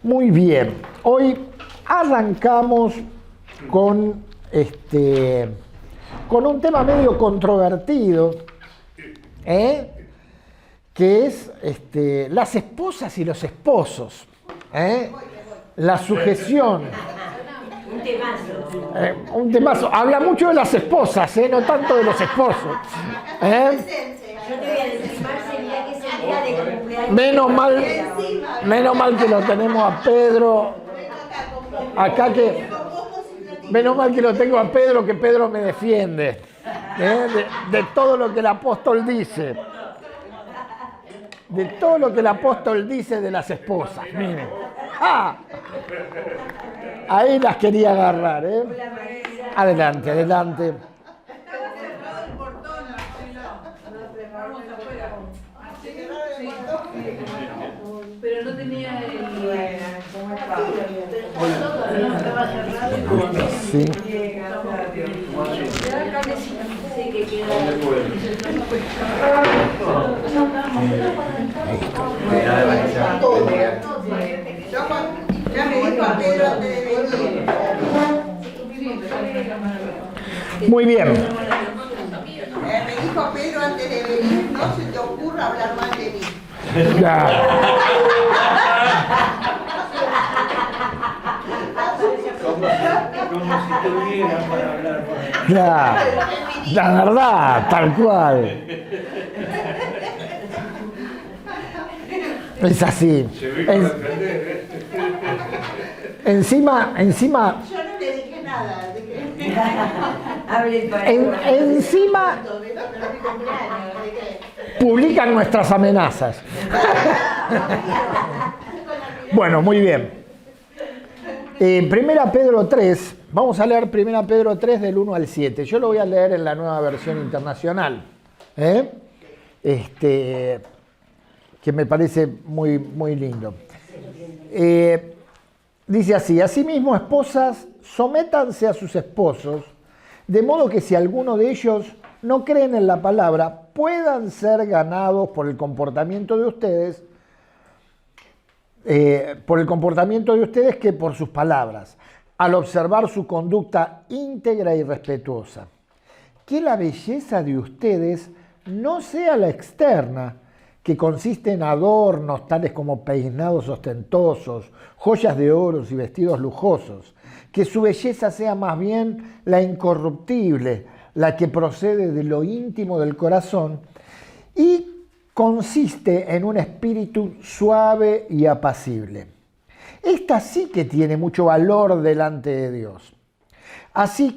Muy bien, hoy arrancamos con, con un tema medio controvertido, que es las esposas y los esposos, la sujeción. Un temazo. Habla mucho de las esposas, no tanto de los esposos. Yo te voy a decir, Marce, mirá que es el día de cumpleaños. Menos mal que lo tenemos a Pedro. Acá que. Menos mal que lo tengo a Pedro, que Pedro me defiende. De todo lo que el apóstol dice. De todo lo que el apóstol dice de las esposas. Miren. ¡Ah! Ahí las quería agarrar, Adelante, adelante. Pero no tenía el... Sí. Ya me dijo a Pedro antes de venir. Muy bien. Me dijo Pedro antes de venir, no se te ocurra hablar mal de mí. Ya. Como si tuviera para hablar por él. Ya. La verdad, tal cual. Es así. Encima, Yo no le dije nada. encima publican nuestras amenazas. Bueno, muy bien. Primera Pedro 3, vamos a leer Primera Pedro 3 del 1 al 7. Yo lo voy a leer en la nueva versión internacional, que me parece muy, muy lindo. Dice así: asimismo, esposas, sométanse a sus esposos, de modo que si alguno de ellos no creen en la palabra, puedan ser ganados por el comportamiento de ustedes, que por sus palabras, al observar su conducta íntegra y respetuosa. Que la belleza de ustedes no sea la externa, que consiste en adornos tales como peinados ostentosos, joyas de oro y vestidos lujosos, que su belleza sea más bien la incorruptible, la que procede de lo íntimo del corazón y consiste en un espíritu suave y apacible. Esta sí que tiene mucho valor delante de Dios. Así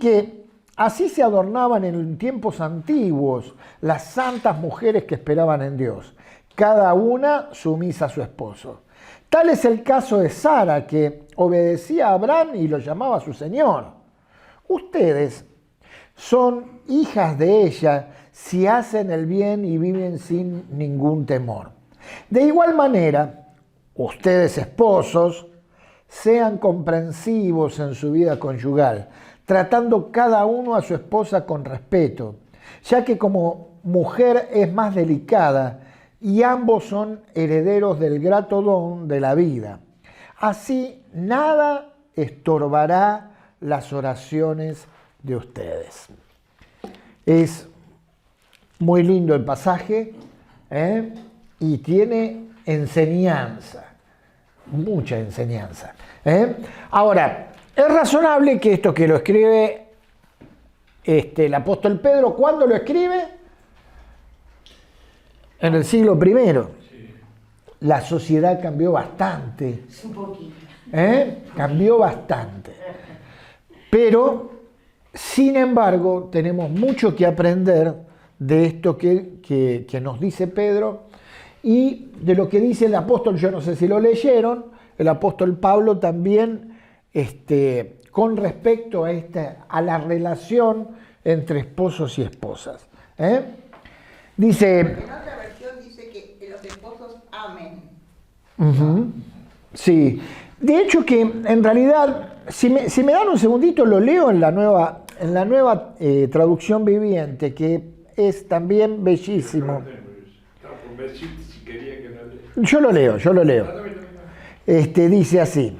se adornaban en tiempos antiguos las santas mujeres que esperaban en Dios, cada una sumisa a su esposo. Tal es el caso de Sara, que obedecía a Abraham y lo llamaba su Señor. Ustedes son hijas de ella si hacen el bien y viven sin ningún temor. De igual manera, ustedes esposos, sean comprensivos en su vida conyugal, tratando cada uno a su esposa con respeto, ya que como mujer es más delicada y ambos son herederos del grato don de la vida. Así nada estorbará las oraciones de ustedes. Es muy lindo el pasaje, y tiene enseñanza, mucha enseñanza. Ahora, es razonable que esto que lo escribe el apóstol Pedro, ¿cuándo lo escribe? En el siglo I. La sociedad cambió bastante. Un poquito. Cambió bastante. Pero, sin embargo, tenemos mucho que aprender de esto que nos dice Pedro y de lo que dice el apóstol. Yo no sé si lo leyeron, el apóstol Pablo también, con respecto a la relación entre esposos y esposas. Dice... En otra versión dice que los esposos amen. Sí. De hecho que en realidad, si me dan un segundito, lo leo en la nueva traducción viviente, que es también bellísimo. Yo lo leo. Dice así: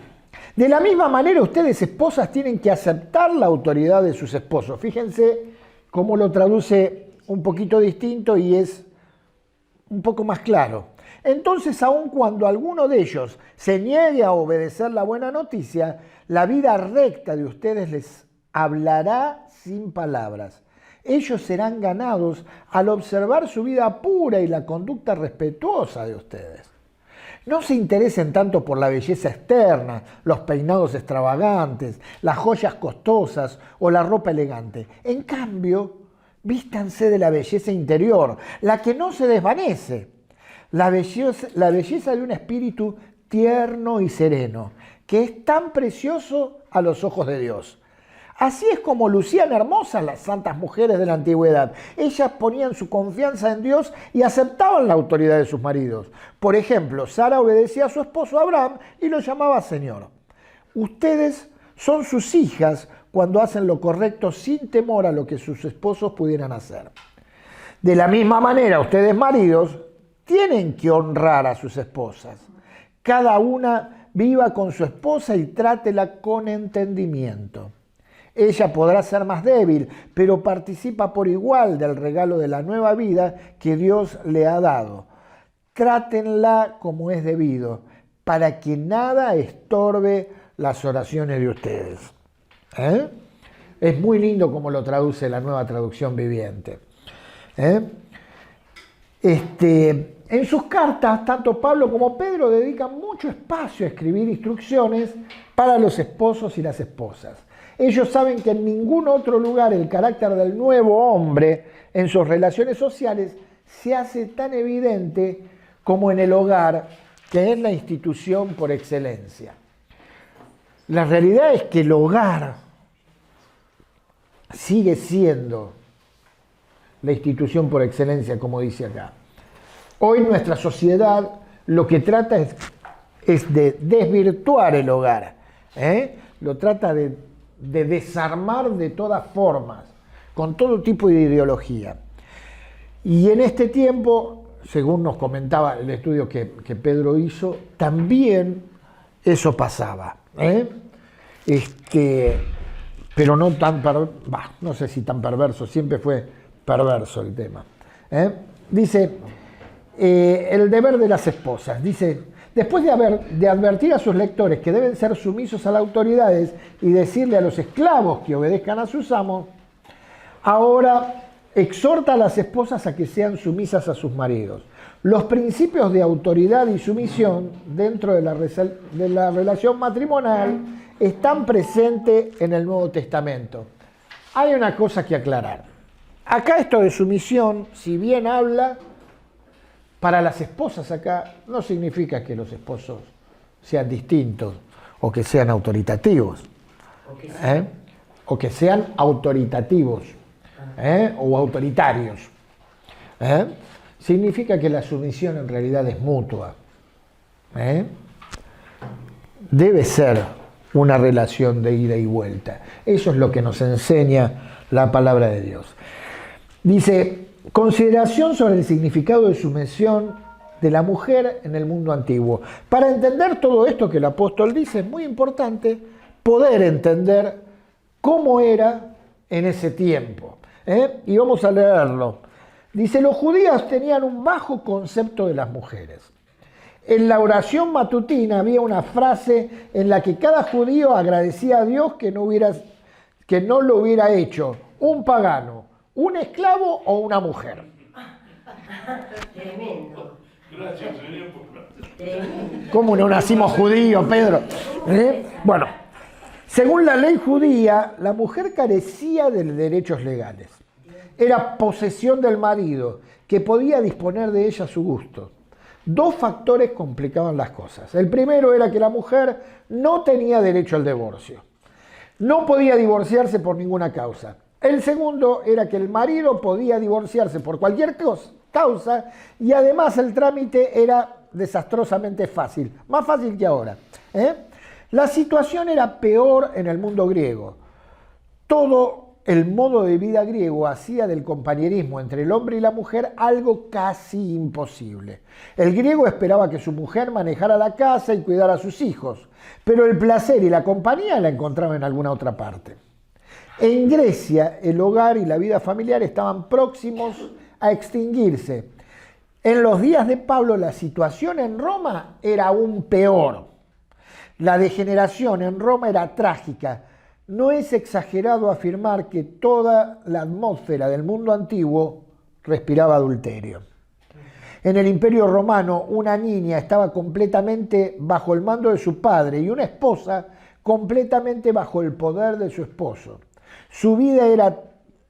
de la misma manera ustedes, esposas, tienen que aceptar la autoridad de sus esposos. Fíjense cómo lo traduce un poquito distinto y es un poco más claro. Entonces, aun cuando alguno de ellos se niegue a obedecer la buena noticia, la vida recta de ustedes les hablará sin palabras. Ellos serán ganados al observar su vida pura y la conducta respetuosa de ustedes. No se interesen tanto por la belleza externa, los peinados extravagantes, las joyas costosas o la ropa elegante. En cambio, vístanse de la belleza interior, la que no se desvanece. La belleza de un espíritu tierno y sereno, que es tan precioso a los ojos de Dios. Así es como lucían hermosas las santas mujeres de la antigüedad. Ellas ponían su confianza en Dios y aceptaban la autoridad de sus maridos. Por ejemplo, Sara obedecía a su esposo Abraham y lo llamaba Señor. Ustedes son sus hijas cuando hacen lo correcto sin temor a lo que sus esposos pudieran hacer. De la misma manera, ustedes, maridos, tienen que honrar a sus esposas. Cada una viva con su esposa y trátela con entendimiento. Ella podrá ser más débil, pero participa por igual del regalo de la nueva vida que Dios le ha dado. Trátenla como es debido, para que nada estorbe las oraciones de ustedes. Es muy lindo como lo traduce la Nueva Traducción Viviente. En sus cartas, tanto Pablo como Pedro dedican mucho espacio a escribir instrucciones para los esposos y las esposas. Ellos saben que en ningún otro lugar el carácter del nuevo hombre en sus relaciones sociales se hace tan evidente como en el hogar, que es la institución por excelencia. La realidad es que el hogar sigue siendo la institución por excelencia, como dice acá. Hoy nuestra sociedad lo que trata es de desvirtuar el hogar, lo trata de desarmar de todas formas, con todo tipo de ideología. Y en este tiempo, según nos comentaba el estudio que Pedro hizo, también eso pasaba. Pero no tan no sé si tan perverso, siempre fue perverso el tema. Dice, el deber de las esposas. Dice, después de advertir a sus lectores que deben ser sumisos a las autoridades y decirle a los esclavos que obedezcan a sus amos, ahora exhorta a las esposas a que sean sumisas a sus maridos. Los principios de autoridad y sumisión dentro de la relación matrimonial están presentes en el Nuevo Testamento. Hay una cosa que aclarar. Acá esto de sumisión, si bien habla para las esposas acá, no significa que los esposos sean distintos o que sean autoritativos. O que sean autoritativos o autoritarios. Significa que la sumisión en realidad es mutua. Debe ser una relación de ida y vuelta. Eso es lo que nos enseña la palabra de Dios. Dice, consideración sobre el significado de sumisión de la mujer en el mundo antiguo. Para entender todo esto que el apóstol dice, es muy importante poder entender cómo era en ese tiempo. Y vamos a leerlo. Dice, los judíos tenían un bajo concepto de las mujeres. En la oración matutina había una frase en la que cada judío agradecía a Dios que no lo hubiera hecho un pagano, un esclavo o una mujer. Tremendo. Gracias, Señor, por Tremendo. ¿Cómo no nacimos judíos, Pedro? Bueno, según la ley judía, la mujer carecía de derechos legales. Era posesión del marido, que podía disponer de ella a su gusto. Dos factores complicaban las cosas. El primero era que la mujer no tenía derecho al divorcio. No podía divorciarse por ninguna causa. El segundo era que el marido podía divorciarse por cualquier causa y además el trámite era desastrosamente fácil, más fácil que ahora. La situación era peor en el mundo griego. Todo el modo de vida griego hacía del compañerismo entre el hombre y la mujer algo casi imposible. El griego esperaba que su mujer manejara la casa y cuidara a sus hijos, pero el placer y la compañía la encontraba en alguna otra parte. En Grecia, el hogar y la vida familiar estaban próximos a extinguirse. En los días de Pablo, la situación en Roma era aún peor. La degeneración en Roma era trágica. No es exagerado afirmar que toda la atmósfera del mundo antiguo respiraba adulterio. En el Imperio Romano, una niña estaba completamente bajo el mando de su padre y una esposa completamente bajo el poder de su esposo. Su vida era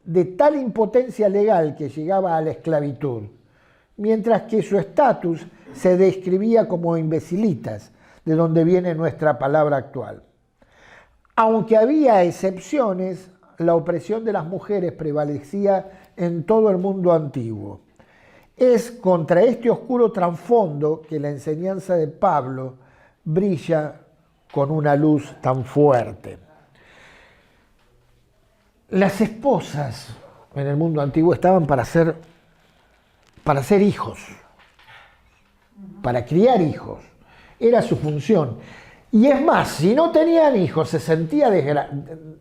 de tal impotencia legal que llegaba a la esclavitud, mientras que su estatus se describía como imbecilitas, de donde viene nuestra palabra actual. Aunque había excepciones, la opresión de las mujeres prevalecía en todo el mundo antiguo. Es contra este oscuro trasfondo que la enseñanza de Pablo brilla con una luz tan fuerte. Las esposas en el mundo antiguo estaban para ser hijos, para criar hijos. Era su función. Y es más, si no tenían hijos, se sentía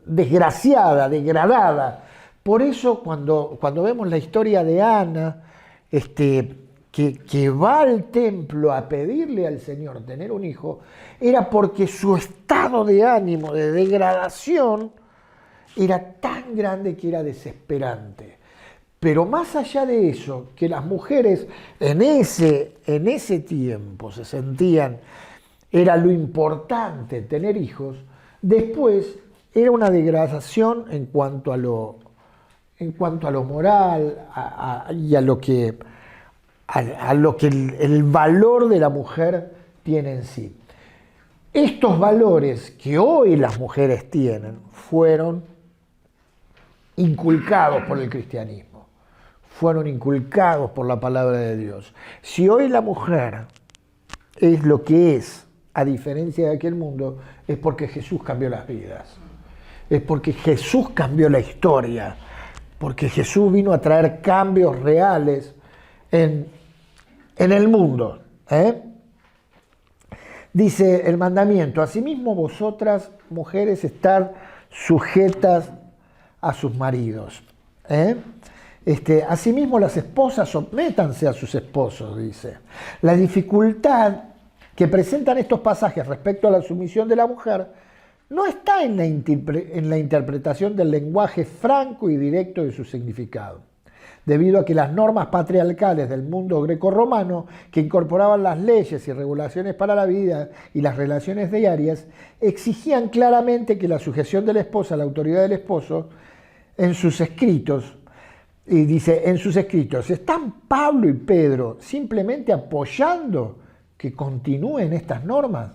desgraciada, degradada. Por eso cuando vemos la historia de Ana, que va al templo a pedirle al Señor tener un hijo, era porque su estado de ánimo, de degradación, era tan grande que era desesperante. Pero más allá de eso, que las mujeres en ese tiempo se sentían, era lo importante tener hijos, después era una degradación en cuanto a lo moral y a lo que el valor de la mujer tiene en sí. Estos valores que hoy las mujeres tienen fueron inculcados por el cristianismo, fueron inculcados por la palabra de Dios. Si hoy la mujer es lo que es, a diferencia de aquel mundo, es porque Jesús cambió las vidas, es porque Jesús cambió la historia, porque Jesús vino a traer cambios reales en el mundo. Dice el mandamiento: asimismo vosotras, mujeres, estad sujetas a sus maridos. Asimismo las esposas sométanse a sus esposos, dice. La dificultad que presentan estos pasajes respecto a la sumisión de la mujer no está en la interpretación del lenguaje franco y directo de su significado, debido a que las normas patriarcales del mundo grecorromano, que incorporaban las leyes y regulaciones para la vida y las relaciones diarias, exigían claramente que la sujeción de la esposa a la autoridad del esposo, en sus escritos, y dice, en sus escritos, ¿están Pablo y Pedro simplemente apoyando que continúen estas normas?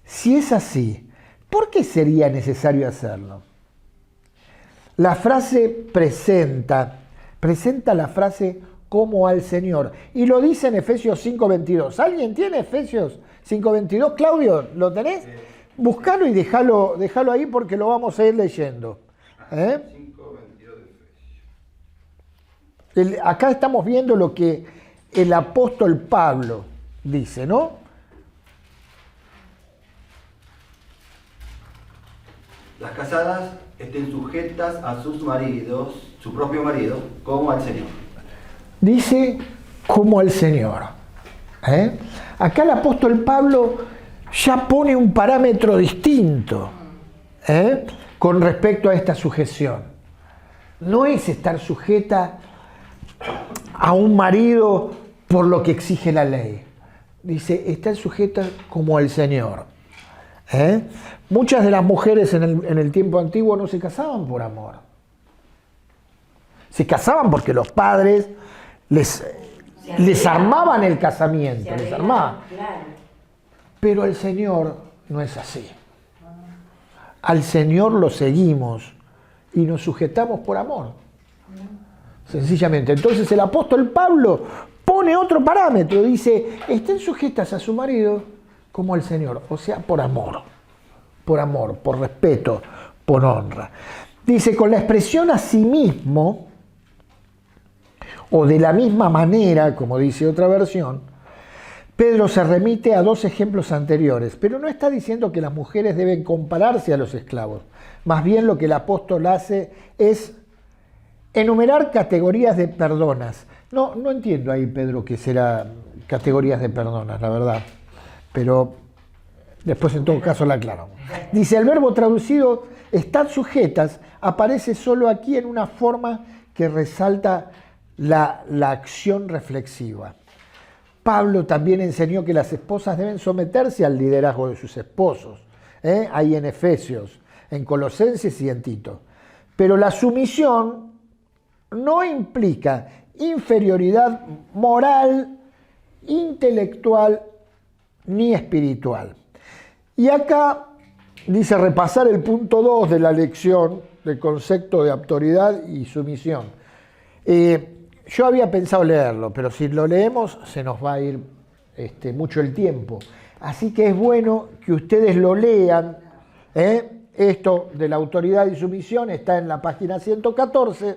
Si es así, ¿por qué sería necesario hacerlo? La frase presenta la frase como al Señor, y lo dice en Efesios 5:22. ¿Alguien tiene Efesios 5:22? Claudio, ¿lo tenés? Buscalo y déjalo ahí porque lo vamos a ir leyendo. 5:22 de Efesios. Acá estamos viendo lo que el apóstol Pablo dice, ¿no? Las casadas estén sujetas a sus maridos, su propio marido, como al Señor. Dice, como al Señor. Acá el apóstol Pablo ya pone un parámetro distinto con respecto a esta sujeción. No es estar sujeta a un marido por lo que exige la ley. Dice, estar sujeta como al Señor. Muchas de las mujeres en el tiempo antiguo no se casaban por amor. Se casaban porque los padres les armaban el casamiento, les armaban. Pero el Señor no es así. Al Señor lo seguimos y nos sujetamos por amor. Sencillamente. Entonces el apóstol Pablo pone otro parámetro, dice, estén sujetas a su marido como al Señor, o sea, por amor, por respeto, por honra. Dice, con la expresión a sí mismo, o de la misma manera, como dice otra versión, Pedro se remite a dos ejemplos anteriores, pero no está diciendo que las mujeres deben compararse a los esclavos. Más bien lo que el apóstol hace es enumerar categorías de perdonas. No entiendo ahí, Pedro, qué será categorías de perdonas, la verdad. Pero después en todo caso la aclaramos. Dice, el verbo traducido "estad sujetas" aparece solo aquí en una forma que resalta la acción reflexiva. Pablo también enseñó que las esposas deben someterse al liderazgo de sus esposos. Ahí en Efesios, en Colosenses y en Tito. Pero la sumisión no implica inferioridad moral, intelectual ni espiritual. Y acá dice repasar el punto 2 de la lección del concepto de autoridad y sumisión. Yo había pensado leerlo, pero si lo leemos se nos va a ir mucho el tiempo. Así que es bueno que ustedes lo lean. Esto de la autoridad y sumisión está en la página 114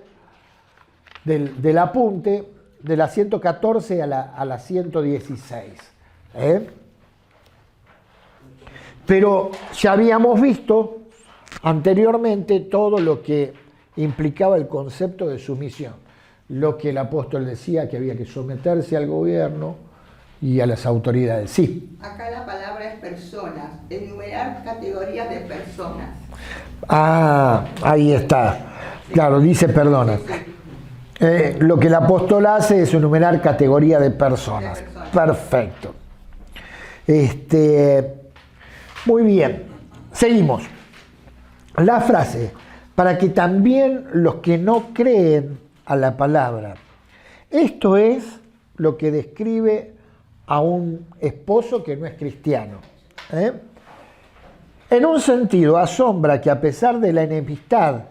del apunte, de la 114 a la 116. Pero ya habíamos visto anteriormente todo lo que implicaba el concepto de sumisión. Lo que el apóstol decía, que había que someterse al gobierno y a las autoridades. Sí. Acá la palabra es personas, enumerar categorías de personas. Ah, ahí está. Claro, dice personas. Lo que el apóstol hace es enumerar categorías de personas. Perfecto. Muy bien. Seguimos. La frase, para que también los que no creen a la palabra. Esto es lo que describe a un esposo que no es cristiano. En un sentido, asombra que a pesar de la enemistad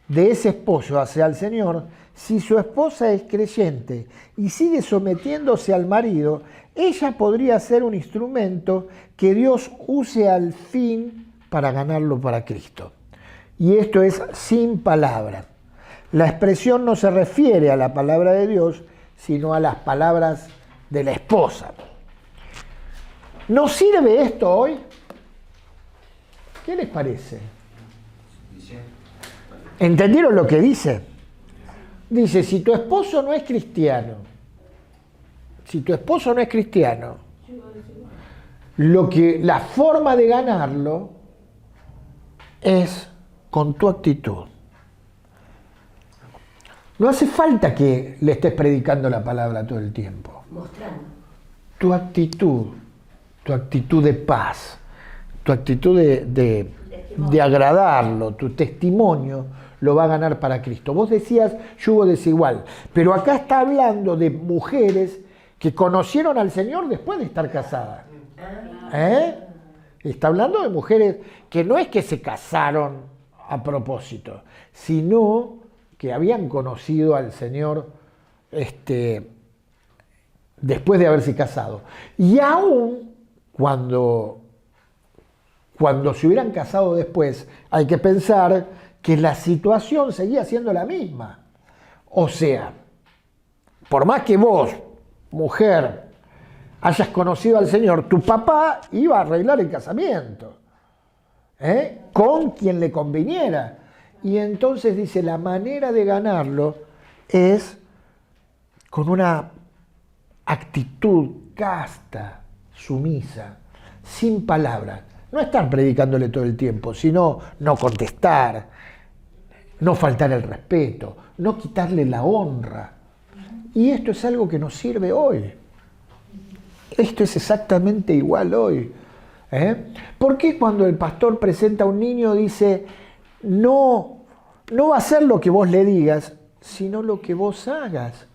de ese esposo hacia el Señor, si su esposa es creyente y sigue sometiéndose al marido, ella podría ser un instrumento que Dios use al fin para ganarlo para Cristo. Y esto es sin palabra. La expresión no se refiere a la palabra de Dios, sino a las palabras de la esposa. ¿Nos sirve esto hoy? ¿Qué les parece? ¿Entendieron lo que dice? Dice, si tu esposo no es cristiano, la forma de ganarlo es con tu actitud. No hace falta que le estés predicando la palabra todo el tiempo. Mostrando. Tu actitud de paz, tu actitud de agradarlo, tu testimonio lo va a ganar para Cristo. Vos decías yugo desigual, pero acá está hablando de mujeres que conocieron al Señor después de estar casadas. Está hablando de mujeres que no es que se casaron a propósito, sino que habían conocido al Señor después de haberse casado. Y aún cuando se hubieran casado después, hay que pensar que la situación seguía siendo la misma. O sea, por más que vos, mujer, hayas conocido al Señor, tu papá iba a arreglar el casamiento, con quien le conviniera. Y entonces dice, la manera de ganarlo es con una actitud casta, sumisa, sin palabras. No estar predicándole todo el tiempo, sino no contestar, no faltar el respeto, no quitarle la honra. Y esto es algo que nos sirve hoy. Esto es exactamente igual hoy. ¿Por qué cuando el pastor presenta a un niño dice, no va a ser lo que vos le digas, sino lo que vos hagas?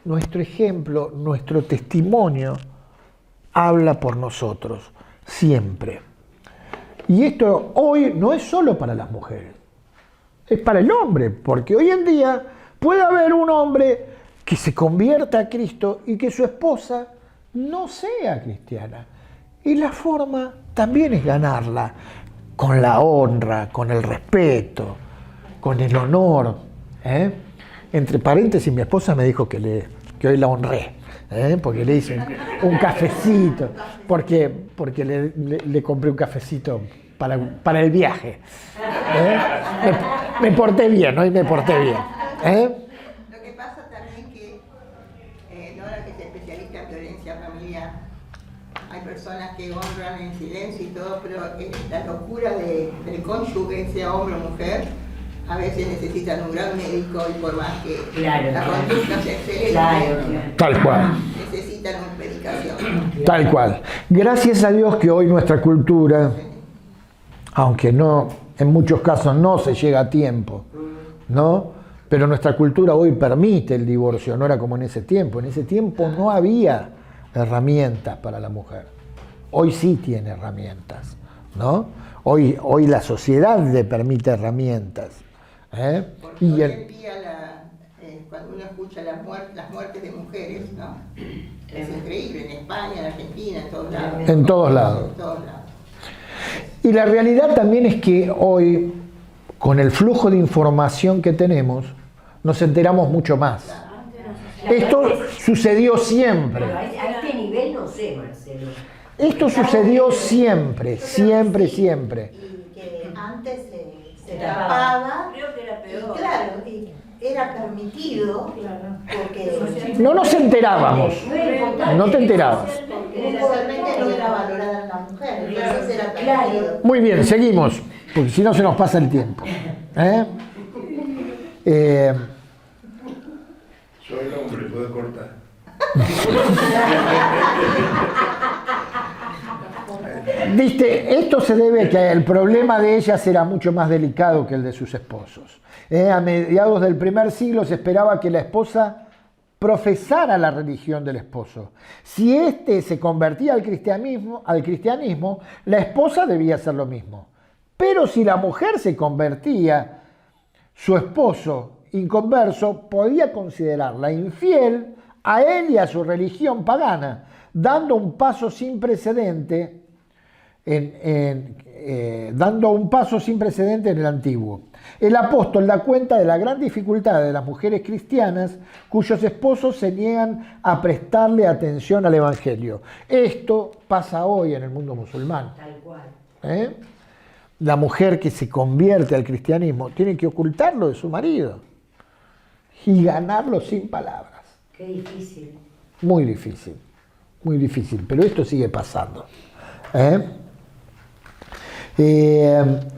Nuestro ejemplo, nuestro testimonio habla por nosotros, siempre. Y esto hoy no es solo para las mujeres, es para el hombre, porque hoy en día puede haber un hombre que se convierta a Cristo y que su esposa no sea cristiana. Y la forma también es ganarla con la honra, con el respeto, con el honor. Entre paréntesis, mi esposa me dijo que hoy la honré, porque le hice un cafecito, porque le compré un cafecito para el viaje. Me porté bien, hoy me porté bien. Lo que pasa también que Nora, que es especialista en violencia familiar, hay personas que honran en silencio y todo, pero la locura del cónyuge, sea hombre o mujer, a veces necesitan un gran médico y por más que la conducta sea excelente, Tal cual. necesitan una medicación. Tal cual. Gracias a Dios que hoy nuestra cultura, aunque no, en muchos casos no se llega a tiempo, ¿no? Pero nuestra cultura hoy permite el divorcio, no era como en ese tiempo. En ese tiempo no había herramientas para la mujer. Hoy sí tiene herramientas, ¿no? Hoy la sociedad le permite herramientas. Porque hoy en día, cuando uno escucha las muertes de mujeres, ¿no? Es increíble, en España, en Argentina, en todos lados. En todos lados. En todos lados. Y la realidad también es que hoy, con el flujo de información que tenemos, nos enteramos mucho más. Esto sucedió siempre. Pero a este nivel no sé, Marcelo. Esto sucedió siempre, siempre, siempre. Y que antes se tapaba. Creo que era Y peor. claro, y era permitido porque No nos enterábamos. no era importante. No te enterabas. Porque socialmente no era valorada la mujer, entonces era permitido. Muy bien, seguimos, porque si no se nos pasa el tiempo. Soy el hombre, puedo cortar. Viste, esto se debe a que el problema de ellas era mucho más delicado que el de sus esposos. A mediados del primer siglo se esperaba que la esposa profesara la religión del esposo. Si éste se convertía al cristianismo, la esposa debía hacer lo mismo. Pero si la mujer se convertía, su esposo inconverso podía considerarla infiel a él y a su religión pagana, dando un paso sin precedente en el antiguo. El apóstol da cuenta de la gran dificultad de las mujeres cristianas cuyos esposos se niegan a prestarle atención al evangelio. Esto pasa hoy en el mundo musulmán. Tal cual. La mujer que se convierte al cristianismo tiene que ocultarlo de su marido y ganarlo sin palabras. Qué difícil. Muy difícil, pero esto sigue pasando.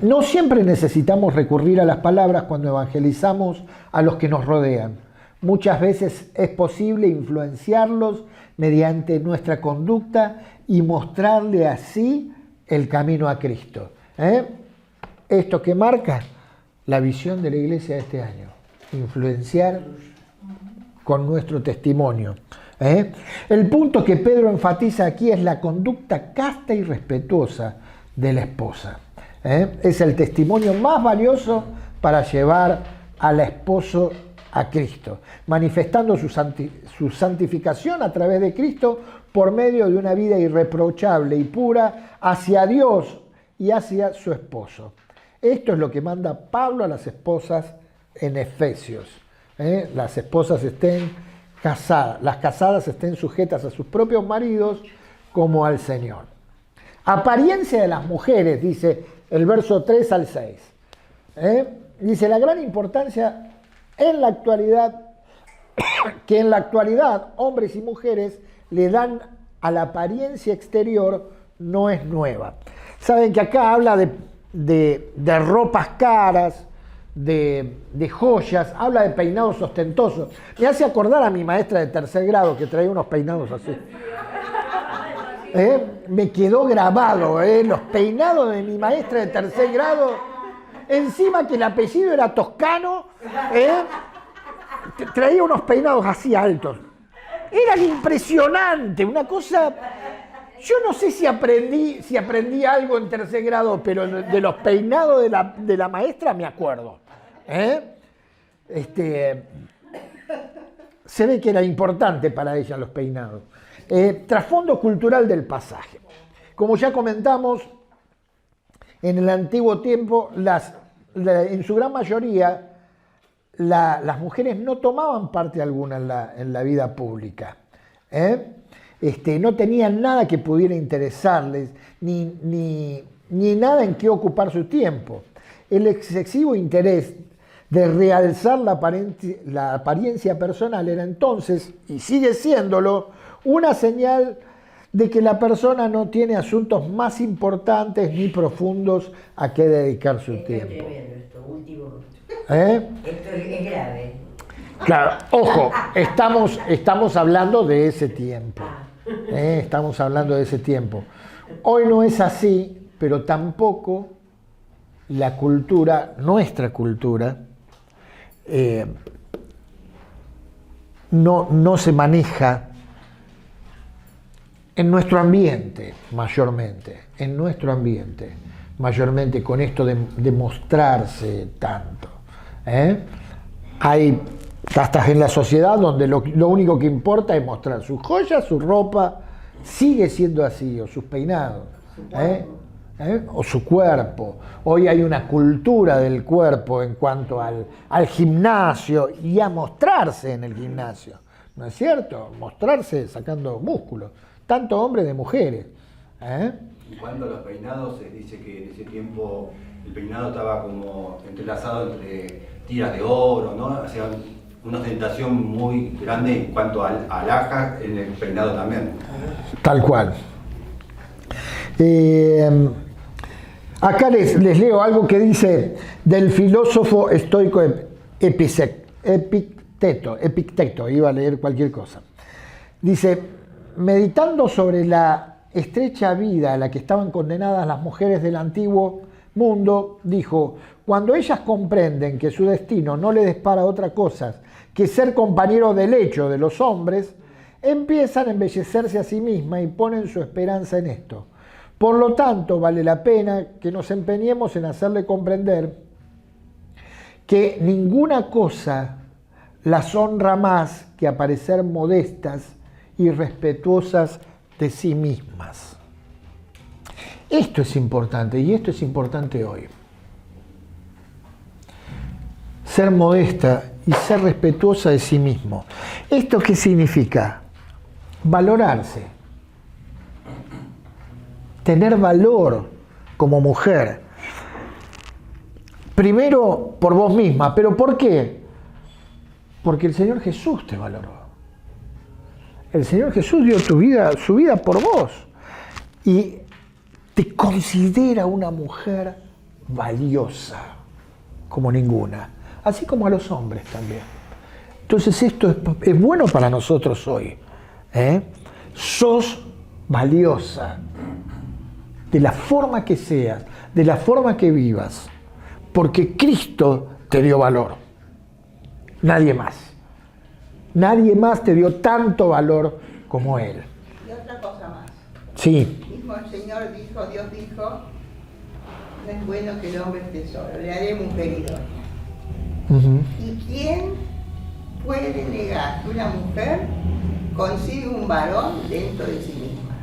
No siempre necesitamos recurrir a las palabras cuando evangelizamos a los que nos rodean. Muchas veces es posible influenciarlos mediante nuestra conducta y mostrarle así el camino a Cristo. Esto que marca la visión de la iglesia de este año, influenciar con nuestro testimonio. El punto que Pedro enfatiza aquí es la conducta casta y respetuosa de la esposa. Es el testimonio más valioso para llevar al esposo a Cristo, manifestando su santificación a través de Cristo por medio de una vida irreprochable y pura hacia Dios y hacia su esposo. Esto es lo que manda Pablo a las esposas en Efesios. Las esposas estén casadas, las casadas estén sujetas a sus propios maridos como al Señor. Apariencia de las mujeres, dice el verso 3 al 6. Dice, la gran importancia en la actualidad, que en la actualidad hombres y mujeres le dan a la apariencia exterior, no es nueva. Saben que acá habla de ropas caras, de joyas, habla de peinados ostentosos. Me hace acordar a mi maestra de tercer grado que traía unos peinados así. Me quedó grabado, los peinados de mi maestra de tercer grado, encima que el apellido era toscano, traía unos peinados así altos. Eran impresionantes, una cosa. Yo no sé si aprendí algo en tercer grado, pero de los peinados de la maestra me acuerdo. Se ve que era importante para ella los peinados. Trasfondo cultural del pasaje. Como ya comentamos, en el antiguo tiempo en su gran mayoría, las mujeres no tomaban parte alguna en la vida pública. No tenían nada que pudiera interesarles, ni nada en qué ocupar su tiempo. El excesivo interés de realzar la apariencia personal era entonces, y sigue siéndolo, una señal de que la persona no tiene asuntos más importantes ni profundos a qué dedicar su tiempo. Es tremendo esto último. ¿Eh? Esto es grave. Claro, ojo, estamos hablando de ese tiempo. Estamos hablando de ese tiempo. Hoy no es así, pero tampoco la cultura, nuestra cultura, no se maneja en nuestro ambiente, mayormente, con esto de mostrarse tanto. Estás en la sociedad donde lo único que importa es mostrar sus joyas, su ropa, sigue siendo así, o sus peinados, o su cuerpo. Hoy hay una cultura del cuerpo en cuanto al gimnasio y a mostrarse en el gimnasio, ¿no es cierto? Mostrarse sacando músculos, tanto hombres de mujeres. En cuanto a los peinados, se dice que en ese tiempo el peinado estaba como entrelazado entre tiras de oro, ¿no? O sea, una ostentación muy grande en cuanto al alhaja en el peinado también. Tal cual. Acá les leo algo que dice del filósofo estoico Epicteto, iba a leer cualquier cosa. Dice, meditando sobre la estrecha vida a la que estaban condenadas las mujeres del antiguo mundo, dijo, cuando ellas comprenden que su destino no les depara otra cosa que ser compañeros de lecho de los hombres, empiezan a embellecerse a sí mismas y ponen su esperanza en esto. Por lo tanto, vale la pena que nos empeñemos en hacerle comprender que ninguna cosa las honra más que aparecer modestas y respetuosas de sí mismas. Esto es importante, y esto es importante hoy. Ser modesta y ser respetuosa de sí mismo. ¿Esto qué significa? Valorarse. Tener valor como mujer. Primero por vos misma. ¿Pero por qué? Porque el Señor Jesús te valoró. El Señor Jesús dio su vida por vos. Y te considera una mujer valiosa como ninguna. Así como a los hombres también. Entonces esto es bueno para nosotros hoy. Sos valiosa. De la forma que seas, de la forma que vivas. Porque Cristo te dio valor. Nadie más. Nadie más te dio tanto valor como Él. Y otra cosa más. Sí. Mismo el Señor dijo, Dios dijo, no es bueno que el hombre esté solo, le haré mujer idónea. ¿Y quién puede negar que una mujer consigue un varón dentro de sí misma?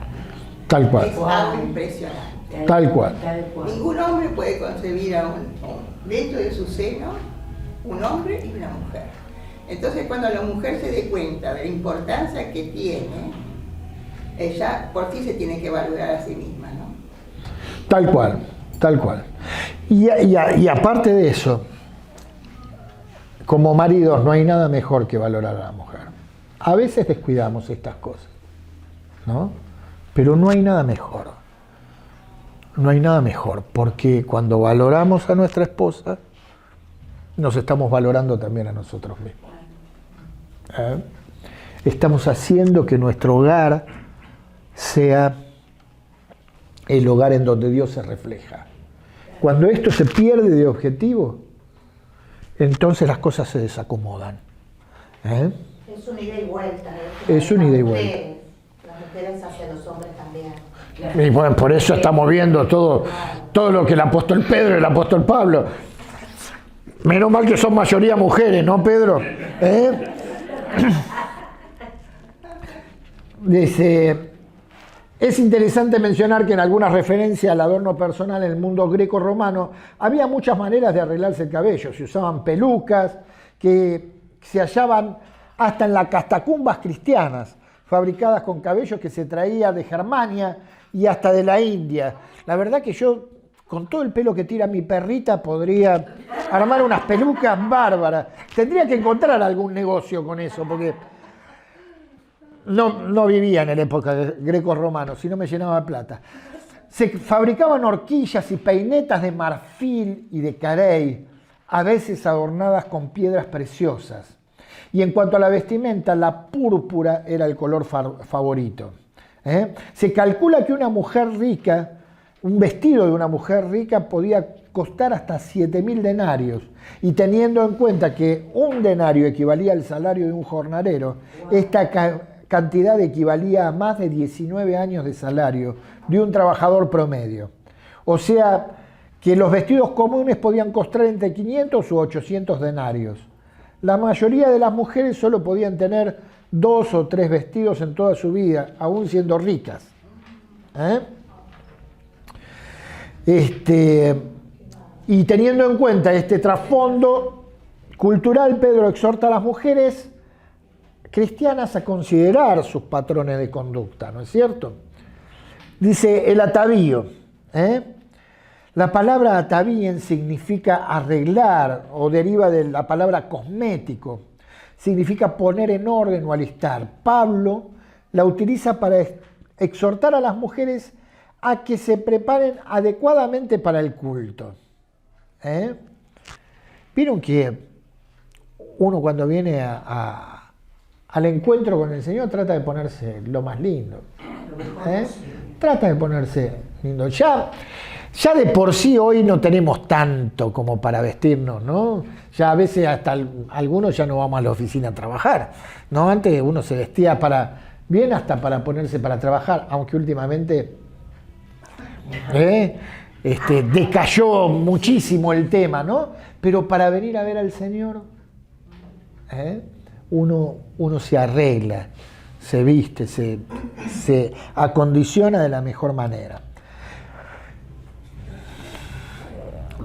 Tal cual. Es algo impresionante. Tal cual. Ningún hombre puede concebir dentro de su seno un hombre y una mujer. Entonces, cuando la mujer se dé cuenta de la importancia que tiene, ella por sí se tiene que valorar a sí misma, ¿no? Tal cual, tal cual. Y aparte de eso, como maridos no hay nada mejor que valorar a la mujer. A veces descuidamos estas cosas, ¿no? Pero no hay nada mejor. No hay nada mejor, porque cuando valoramos a nuestra esposa, nos estamos valorando también a nosotros mismos. Estamos haciendo que nuestro hogar sea el hogar en donde Dios se refleja. Cuando esto se pierde de objetivo, entonces las cosas se desacomodan. Es una ida y vuelta. Es una ida y vuelta. Las mujeres hacia los hombres también. Y bueno, por eso estamos viendo todo lo que el apóstol Pedro y el apóstol Pablo. Menos mal que son mayoría mujeres, ¿no, Pedro? Dice, Es interesante mencionar que en algunas referencias al adorno personal en el mundo greco-romano había muchas maneras de arreglarse el cabello. Se usaban pelucas que se hallaban hasta en las catacumbas cristianas, fabricadas con cabellos que se traía de Germania y hasta de la India. La verdad que yo, con todo el pelo que tira mi perrita, podría armar unas pelucas bárbaras. Tendría que encontrar algún negocio con eso, porque no vivía en la época greco-romano, si no me llenaba de plata. Se fabricaban horquillas y peinetas de marfil y de carey, a veces adornadas con piedras preciosas. Y en cuanto a la vestimenta, la púrpura era el color favorito. Se calcula que una mujer rica, un vestido de una mujer rica podía costar hasta 7.000 denarios. Y teniendo en cuenta que un denario equivalía al salario de un jornalero, esta cantidad equivalía a más de 19 años de salario de un trabajador promedio. O sea que los vestidos comunes podían costar entre 500 u 800 denarios. La mayoría de las mujeres solo podían tener 2 o 3 vestidos en toda su vida, aún siendo ricas. Y teniendo en cuenta este trasfondo cultural, Pedro exhorta a las mujeres cristianas a considerar sus patrones de conducta, ¿no es cierto? Dice el atavío. La palabra atavíen significa arreglar o deriva de la palabra cosmético. Significa poner en orden o alistar. Pablo la utiliza para exhortar a las mujeres a que se preparen adecuadamente para el culto. Vieron que uno cuando viene al encuentro con el Señor trata de ponerse lo más lindo. Trata de ponerse lindo. Ya de por sí hoy no tenemos tanto como para vestirnos, ¿no? Ya a veces hasta algunos ya no vamos a la oficina a trabajar, ¿no? Antes uno se vestía bien hasta para ponerse para trabajar, aunque últimamente decayó muchísimo el tema, ¿no? Pero para venir a ver al Señor, uno se arregla, se viste, se acondiciona de la mejor manera.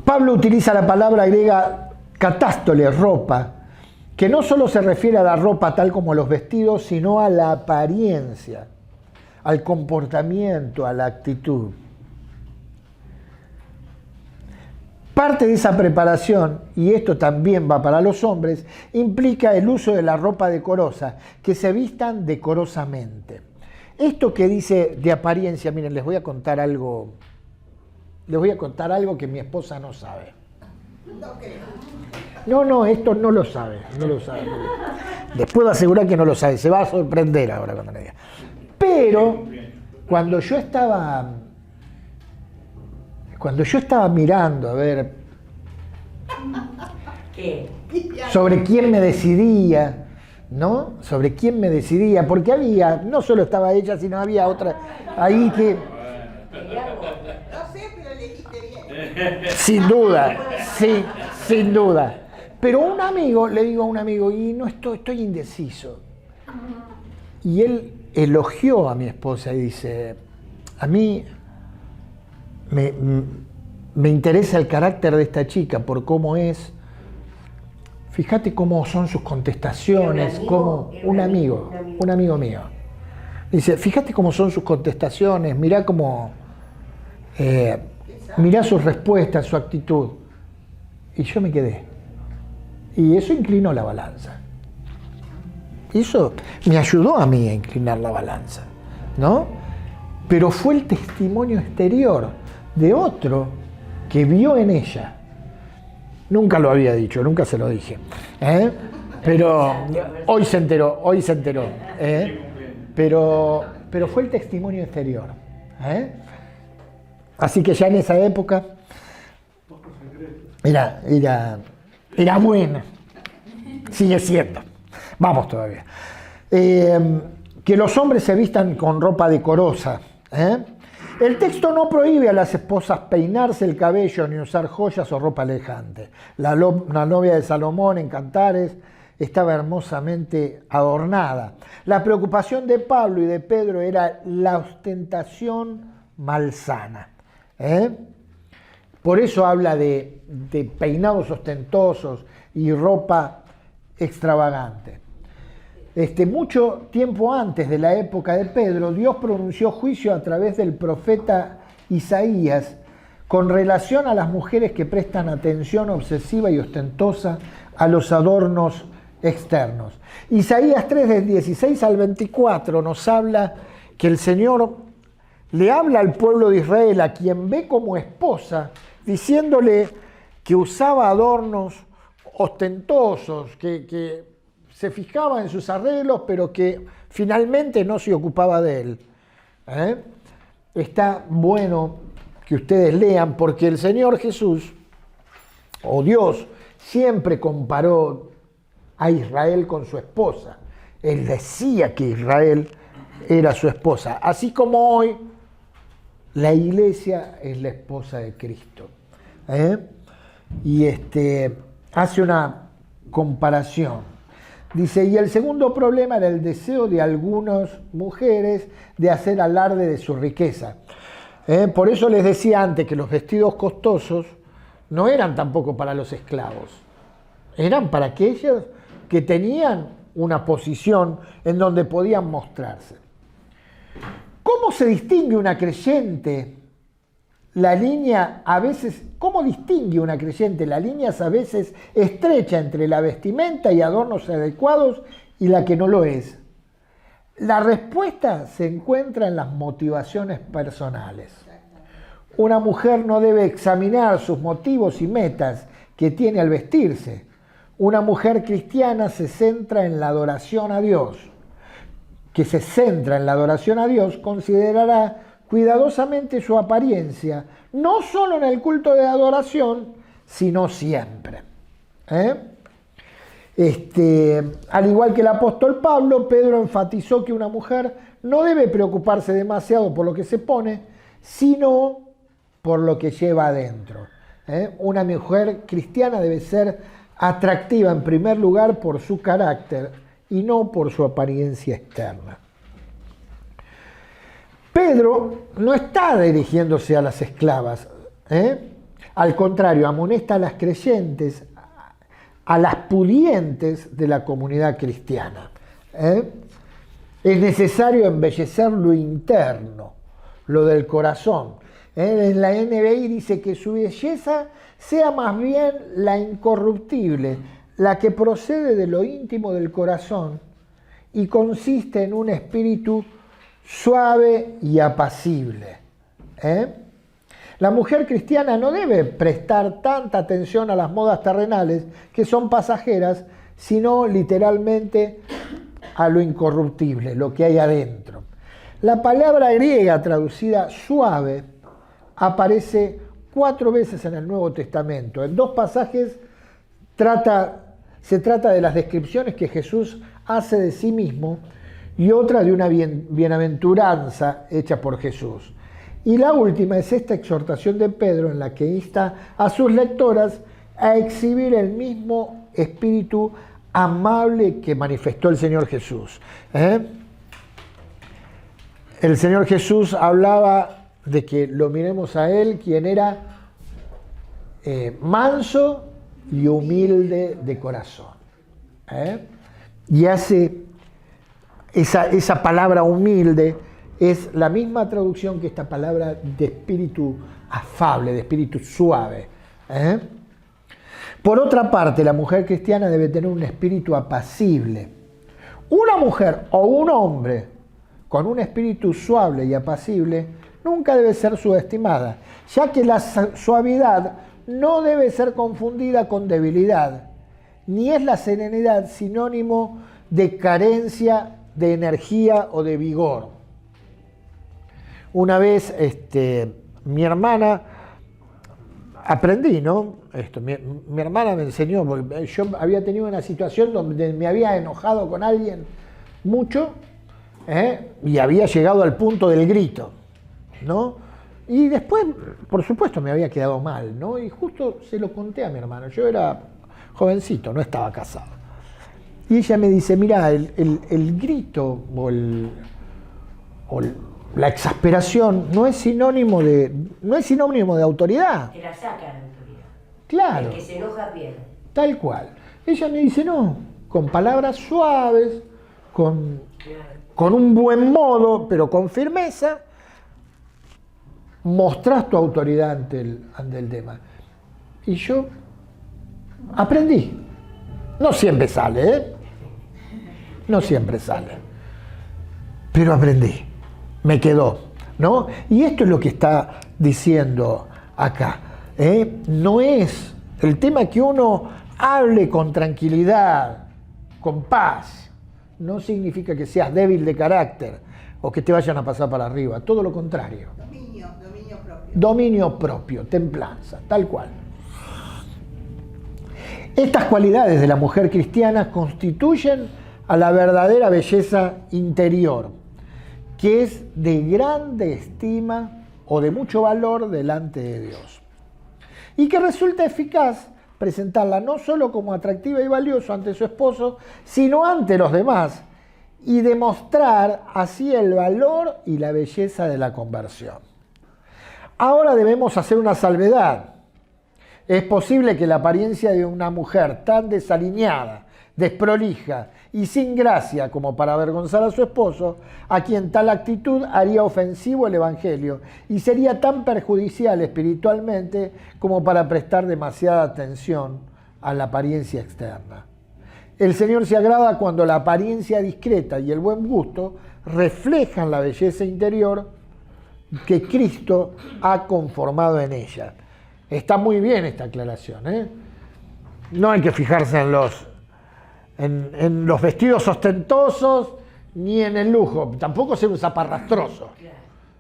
Pablo utiliza la palabra griega katástole, ropa, que no solo se refiere a la ropa tal como los vestidos, sino a la apariencia, al comportamiento, a la actitud. Parte de esa preparación, y esto también va para los hombres, implica el uso de la ropa decorosa, que se vistan decorosamente. Esto que dice de apariencia, miren, les voy a contar algo que mi esposa no sabe. No, esto no lo sabe. Les puedo asegurar que no lo sabe, se va a sorprender ahora cuando le diga. Pero cuando yo estaba mirando a ver sobre quién me decidía, ¿no? Sobre quién me decidía, porque no solo estaba ella, sino había otra ahí que... No sé, pero elegiste bien. Sin duda, sí, sin duda. Pero le digo a un amigo, y no estoy indeciso. Y él elogió a mi esposa y dice, a mí me interesa el carácter de esta chica por cómo es. Fíjate cómo son sus contestaciones, un amigo mío. Dice, fíjate cómo son sus contestaciones, mirá sus respuestas, su actitud. Y yo me quedé. Y eso inclinó la balanza. Eso me ayudó a mí a inclinar la balanza, ¿no? Pero fue el testimonio exterior de otro que vio en ella. Nunca lo había dicho, nunca se lo dije. Pero hoy se enteró. Pero fue el testimonio exterior. Así que ya en esa época era buena. Sigue siendo. Vamos todavía. Que los hombres se vistan con ropa decorosa. El texto no prohíbe a las esposas peinarse el cabello ni usar joyas o ropa elegante. La novia de Salomón en Cantares estaba hermosamente adornada. La preocupación de Pablo y de Pedro era la ostentación malsana. Por eso habla de peinados ostentosos y ropa extravagante. Mucho tiempo antes de la época de Pedro, Dios pronunció juicio a través del profeta Isaías con relación a las mujeres que prestan atención obsesiva y ostentosa a los adornos externos. Isaías 3, del 16 al 24, nos habla que el Señor le habla al pueblo de Israel, a quien ve como esposa, diciéndole que usaba adornos ostentosos, que se fijaba en sus arreglos, pero que finalmente no se ocupaba de él. Está bueno que ustedes lean, porque el Señor Jesús, o Dios, siempre comparó a Israel con su esposa. Él decía que Israel era su esposa, así como hoy la iglesia es la esposa de Cristo. Y hace una comparación. Dice, y el segundo problema era el deseo de algunas mujeres de hacer alarde de su riqueza. Por eso les decía antes que los vestidos costosos no eran tampoco para los esclavos, eran para aquellos que tenían una posición en donde podían mostrarse. ¿Cómo se distingue una creyente? ¿Cómo distingue una creyente la línea a veces estrecha entre la vestimenta y adornos adecuados y la que no lo es? La respuesta se encuentra en las motivaciones personales. Una mujer no debe examinar sus motivos y metas que tiene al vestirse. Una mujer cristiana se centra en la adoración a Dios. Considerará cuidadosamente su apariencia, no solo en el culto de adoración, sino siempre. Al igual que el apóstol Pablo, Pedro enfatizó que una mujer no debe preocuparse demasiado por lo que se pone, sino por lo que lleva adentro. Una mujer cristiana debe ser atractiva en primer lugar por su carácter y no por su apariencia externa. Pedro no está dirigiéndose a las esclavas, al contrario, amonesta a las creyentes, a las pudientes de la comunidad cristiana. Es necesario embellecer lo interno, lo del corazón. En la NBI dice que su belleza sea más bien la incorruptible, la que procede de lo íntimo del corazón y consiste en un espíritu suave y apacible. La mujer cristiana no debe prestar tanta atención a las modas terrenales, que son pasajeras, sino literalmente a lo incorruptible, lo que hay adentro. La palabra griega traducida suave aparece 4 veces en el Nuevo Testamento. En 2 pasajes se trata de las descripciones que Jesús hace de sí mismo y otra de una bienaventuranza hecha por Jesús. Y la última es esta exhortación de Pedro en la que insta a sus lectoras a exhibir el mismo espíritu amable que manifestó el Señor Jesús. El Señor Jesús hablaba de que lo miremos a Él, quien era manso y humilde de corazón. Y hace esa palabra humilde es la misma traducción que esta palabra de espíritu afable, de espíritu suave. Por otra parte, la mujer cristiana debe tener un espíritu apacible. Una mujer o un hombre con un espíritu suave y apacible nunca debe ser subestimada, ya que la suavidad no debe ser confundida con debilidad, ni es la serenidad sinónimo de carencia de energía o de vigor. Una vez mi hermana, aprendí, ¿no? Mi hermana me enseñó, porque yo había tenido una situación donde me había enojado con alguien mucho, y había llegado al punto del grito, ¿no? Y después, por supuesto, me había quedado mal, ¿no? Y justo se lo conté a mi hermano. Yo era jovencito, no estaba casado. Y ella me dice, mira, el grito o la exasperación no es sinónimo de autoridad. Te la saca la autoridad. Claro. El que se enoja pierde. Tal cual. Ella me dice, no, con palabras suaves, con un buen modo, pero con firmeza, mostrás tu autoridad ante el tema. Y yo aprendí. No siempre sale, ¿eh? No siempre sale. Pero aprendí. Me quedó, ¿no? Y esto es lo que está diciendo acá. No es el tema que uno hable con tranquilidad, con paz. No significa que seas débil de carácter o que te vayan a pasar para arriba. Todo lo contrario. Dominio propio. Dominio propio, templanza, tal cual. Estas cualidades de la mujer cristiana constituyen a la verdadera belleza interior, que es de grande estima o de mucho valor delante de Dios. Y que resulta eficaz presentarla no solo como atractiva y valiosa ante su esposo, sino ante los demás, y demostrar así el valor y la belleza de la conversión. Ahora debemos hacer una salvedad. Es posible que la apariencia de una mujer tan desaliñada, desprolija y sin gracia como para avergonzar a su esposo, a quien tal actitud haría ofensivo el Evangelio y sería tan perjudicial espiritualmente como para prestar demasiada atención a la apariencia externa. El Señor se agrada cuando la apariencia discreta y el buen gusto reflejan la belleza interior que Cristo ha conformado en ella. Está muy bien esta aclaración, ¿eh? No hay que fijarse en los vestidos ostentosos ni en el lujo, tampoco ser un zaparrastroso,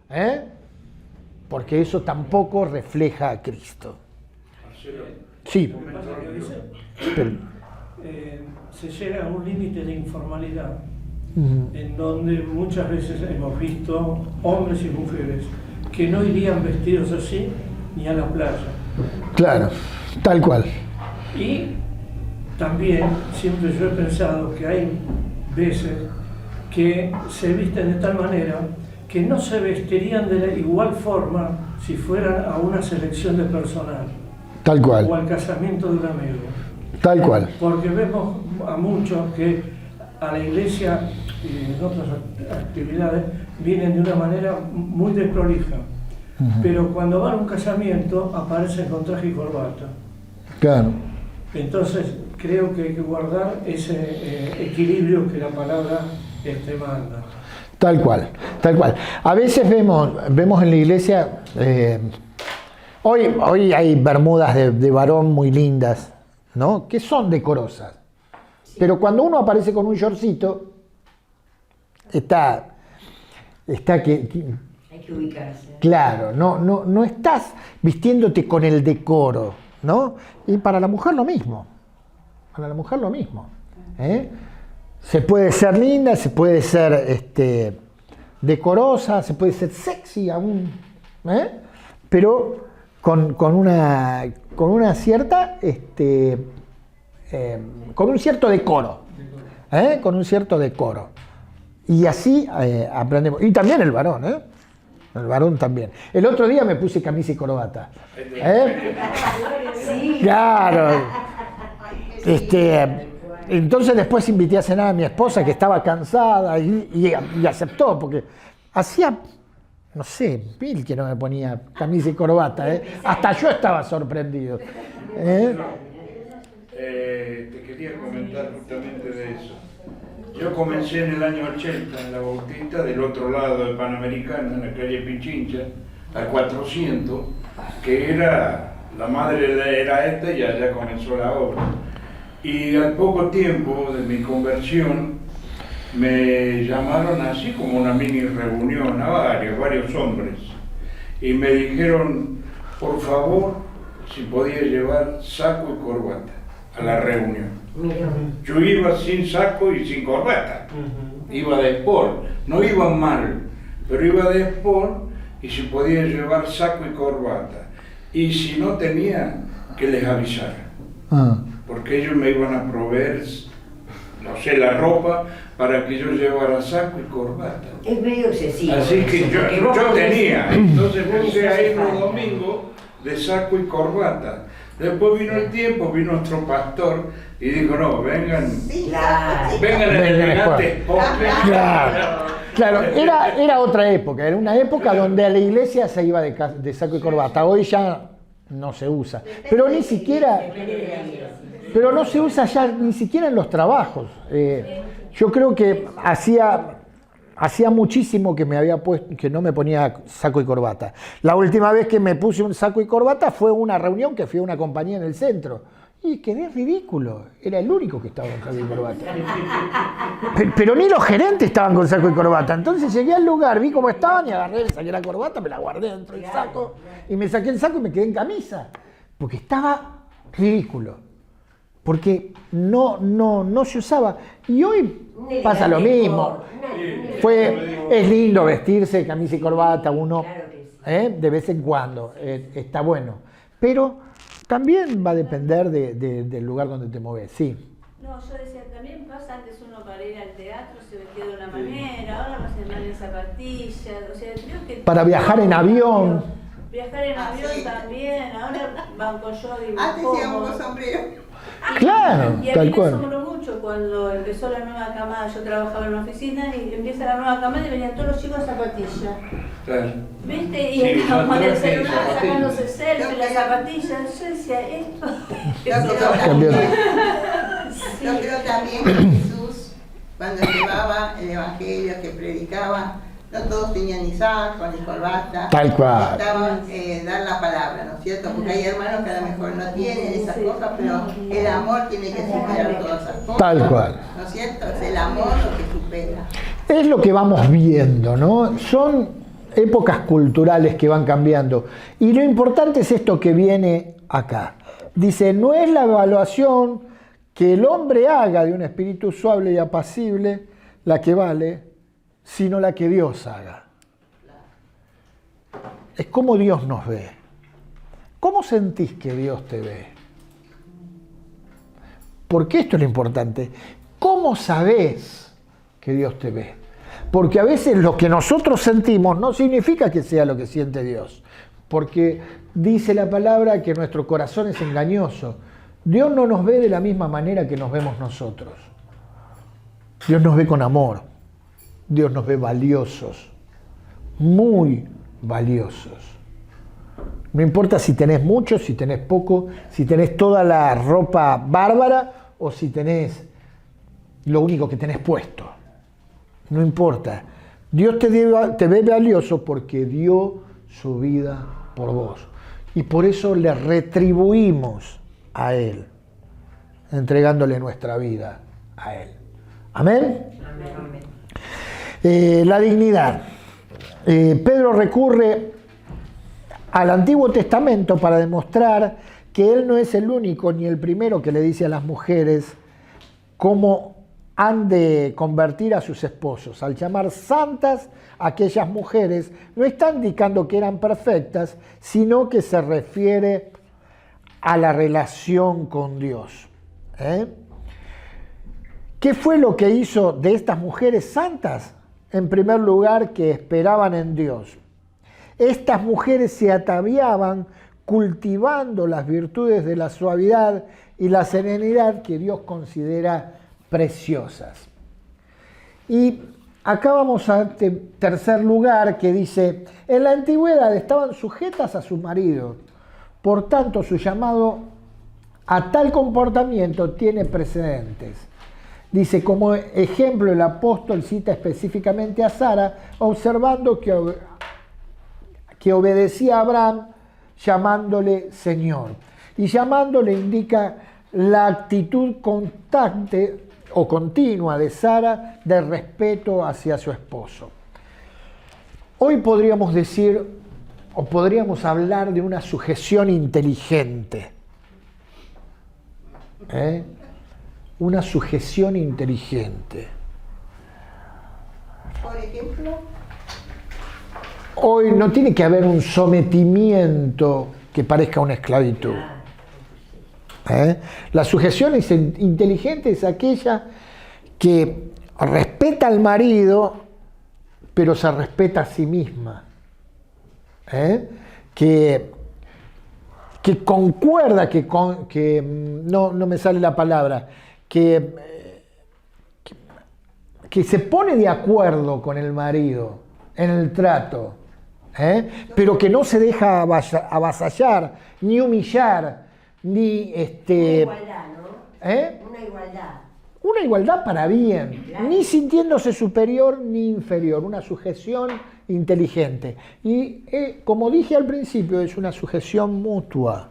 ¿eh? Porque eso tampoco refleja a Cristo. Sí. Pero, se llega a un límite de informalidad en donde muchas veces hemos visto hombres y mujeres que no irían vestidos así ni a la playa. Claro, tal cual. Y también siempre yo he pensado que hay veces que se visten de tal manera que no se vestirían de la igual forma si fueran a una selección de personal. Tal cual. O al casamiento de un amigo. Tal cual. Porque vemos a muchos que a la iglesia y en otras actividades vienen de una manera muy desprolija. Pero cuando van a un casamiento aparecen con traje y corbata. Claro. Entonces creo que hay que guardar ese equilibrio que la palabra manda. Tal cual, tal cual. A veces vemos en la iglesia, hoy hay bermudas de varón muy lindas, ¿no? Que son decorosas. Pero cuando uno aparece con un shortcito, está que Hay que ubicarse. claro, no estás vistiéndote con el decoro, ¿no? Y para la mujer lo mismo. Para la mujer lo mismo. Se puede ser linda, se puede ser decorosa, se puede ser sexy aún, pero con una cierta, con un cierto decoro, con un cierto decoro. Y así aprendemos. Y también el varón, el varón también. El otro día me puse camisa y corbata. Sí. Claro. Entonces después invité a cenar a mi esposa que estaba cansada y aceptó, porque hacía, no sé, mil que no me ponía camisa y corbata. Hasta yo estaba sorprendido. Te quería comentar justamente de eso. Yo comencé en el año 80 en la Bautista, del otro lado del Panamericano, en la calle Pichincha, al 400, que era, la madre era esta y allá comenzó la obra. Y al poco tiempo de mi conversión, me llamaron así como una mini reunión a varios hombres, y me dijeron, por favor, si podía llevar saco y corbata a la reunión. Yo iba sin saco y sin corbata, iba de sport, no iba mal, pero iba de sport y si podía llevar saco y corbata. Y si no tenía, que les avisara, porque ellos me iban a proveer no sé, la ropa para que yo llevara saco y corbata. Es medio excesivo. Así que eso, porque vos yo podés- tenía, entonces no empecé les a hace ir los falta. domingos de saco y corbata. Después vino el tiempo, vino nuestro pastor y dijo, no, vengan, Claro. vengan en Vengan elegantes pontes. Claro, claro, era otra época, era una época donde a la iglesia se iba de saco y corbata, hoy ya no se usa, pero ni siquiera, pero no se usa ya ni siquiera en los trabajos. Yo creo que hacía muchísimo que que no me ponía saco y corbata. La última vez que me puse un saco y corbata fue una reunión que fui a una compañía en el centro. Y quedé ridículo. Era el único que estaba con saco y corbata. Pero ni los gerentes estaban con saco y corbata. Entonces llegué al lugar, vi cómo estaban y agarré, saqué la corbata, me la guardé dentro del saco. Y me saqué el saco y me quedé en camisa. Porque estaba ridículo. Porque no se usaba. Y hoy pasa lo mismo. Es lindo vestirse camisa y corbata, uno de vez en cuando, está bueno. Pero también va a depender del lugar donde te mueves, sí. No, yo decía, también pasa antes uno para ir al teatro se vestía de una manera, ahora va a ser en zapatillas, o sea, creo que... Para viajar en avión. Viajar en avión sí. también, ahora van con yo y Antes íbamos con sombrero. Claro, y a tal mí me cual. asombró mucho cuando empezó la nueva camada, yo trabajaba en una oficina y empieza la nueva camada y venían todos los chicos en zapatillas. Claro. ¿Viste? Y Sí, estaban con el zapatillas, celular zapatillas. sacándose selfie, las zapatillas. Yo decía, esto... Yo creo también que Jesús, cuando llevaba el evangelio que predicaba, no todos tenían ni saco ni corbata. Tal cual. Estaban dar la palabra, ¿no es cierto? Porque hay hermanos que a lo mejor no tienen esas cosas, pero el amor tiene que superar todas esas cosas. Tal cual. ¿No es cierto? Es el amor lo que supera. Es lo que vamos viendo, ¿no? Son épocas culturales que van cambiando. Y lo importante es esto que viene acá. Dice, no es la evaluación que el hombre haga de un espíritu suave y apacible la que vale, sino la que Dios haga. Es como Dios nos ve. ¿Cómo sentís que Dios te ve? Porque esto es lo importante. ¿Cómo sabés que Dios te ve? Porque a veces lo que nosotros sentimos no significa que sea lo que siente Dios. Porque dice la palabra que nuestro corazón es engañoso. Dios no nos ve de la misma manera que nos vemos nosotros. Dios nos ve con amor. Dios nos ve valiosos. Muy valiosos. No importa si tenés mucho, si tenés poco, si tenés toda la ropa bárbara o si tenés lo único que tenés puesto. No importa. Dios te ve valioso porque dio su vida por vos. Y por eso le retribuimos a Él, entregándole nuestra vida a Él. ¿Amén? La dignidad. Pedro recurre al Antiguo Testamento para demostrar que él no es el único ni el primero que le dice a las mujeres cómo han de convertir a sus esposos. Al llamar santas a aquellas mujeres, no está indicando que eran perfectas, sino que se refiere a la relación con Dios. ¿Qué fue lo que hizo de estas mujeres santas? En primer lugar, que esperaban en Dios. Estas mujeres se ataviaban cultivando las virtudes de la suavidad y la serenidad que Dios considera preciosas. Y acá vamos a este tercer lugar que dice, en la antigüedad estaban sujetas a su marido, por tanto su llamado a tal comportamiento tiene precedentes. Dice, como ejemplo, el apóstol cita específicamente a Sara, observando que obedecía a Abraham llamándole Señor. Y llamándole indica la actitud constante o continua de Sara de respeto hacia su esposo. Hoy podríamos decir, o podríamos hablar de una sujeción inteligente. Una sujeción inteligente. Por ejemplo, Hoy no tiene que haber un sometimiento que parezca una esclavitud. La sujeción inteligente es aquella que respeta al marido, pero se respeta a sí misma. Que concuerda, no me sale la palabra, que se pone de acuerdo con el marido en el trato, pero que no se deja avasallar, ni humillar, ni Una igualdad, ¿no? Una igualdad. una igualdad para bien, Claro. ni sintiéndose superior ni inferior, una sujeción inteligente. Y como dije al principio, es una sujeción mutua,